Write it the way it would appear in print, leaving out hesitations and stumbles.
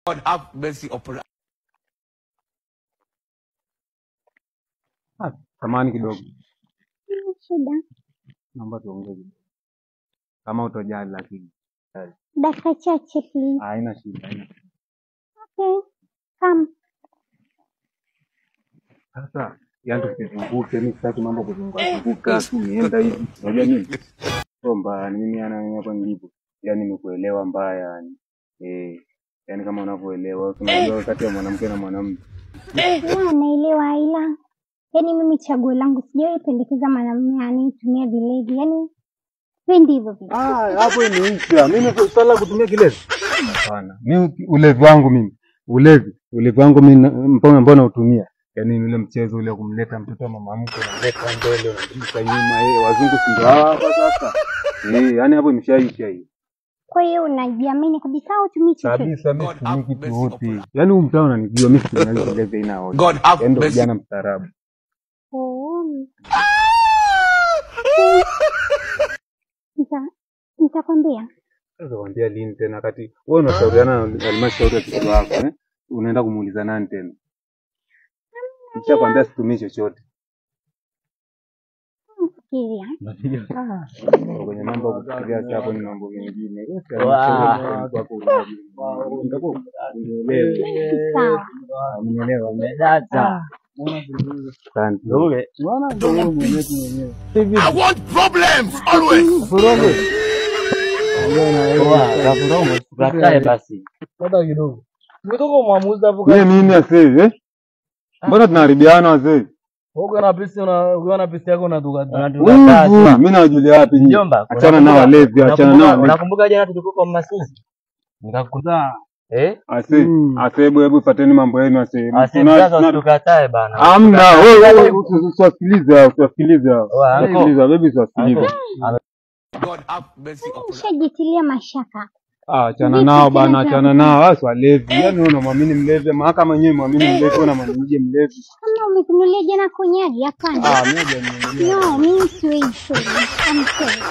God have mercy upon us. Samahani kidogo. Shida. Naomba tuongee. Kama utojali lakini. Dakika chache please. Haina shida, haina shida. Okay. Come. Sasa, yaani tusizunguke, mimi sitaki mambo kuzunguka, nienda hivi. Unajua nini? Sio mbaya, mimi hapa nilipo. Yaani nimekuelewa mbaya yani. Yaani kama unavyoelewa, unajua kati ya mwanamke na mwanamume. Naelewa ila. Yaani mimi chaguo langu sijawahi pendekeza mwanamume anitumia vilevi. Yaani pendi hivyo vitu. Hapo imeisha. Mimi swala kutumia kilevi. Hapana. Mimi ulevi wangu mimi mbona utumia? Yaani ule mchezo ule kumleta mtoto wa mama mke unamleta mbele unamleta nyuma wazungu si ndio hapa sasa. Yaani hapo imeshaisha hiyo. Kwa hiyo unajiamini kabisa au tumii chochote? Kabisa mimi situmii kitu wote. Yaani huyu mtao unanijua mimi situmii kilevi aina wote. God have ndio mercy. kijana mstaarabu. Nitakwambia. Sasa waambia lini tena wakati wewe unashauriana na halmashauri ya kitu wako unaenda kumuuliza nani tena? Nishakwambia situmii chochote. Fikiria. Kwenye mambo ya kufikiria hapo ni mambo mengine. Sawa. Unielewa umedata. Asante. I want problems always. Rakae basi. Ngoja kidogo. Umetoka muamuzi hapo kwa nini asee? Mbona tunaharibiana wazee? Wewe ukiona pesa yako unatukataa. Mimi nawajulia wapi nyinyi? Achana nao walevi, achana nao. Unakumbuka jana tulikuwa kwa Mmasisi? Nikakukuta hebu fateni mambo yenu asee. Sasa tukatae bana. Hamna, wewe usiwasikilize. Baby usiwasikilize. God have mercy upon us. Shajitilia mashaka. Achana nao bana, achana nao. Wasi walevi. Yaani unamwamini mlevi, mahakama yenyewe muamini mlevi na mwanamke mlevi. Kama umekunulia jana konyagi hapana. No, mimi siwezi. I'm sorry.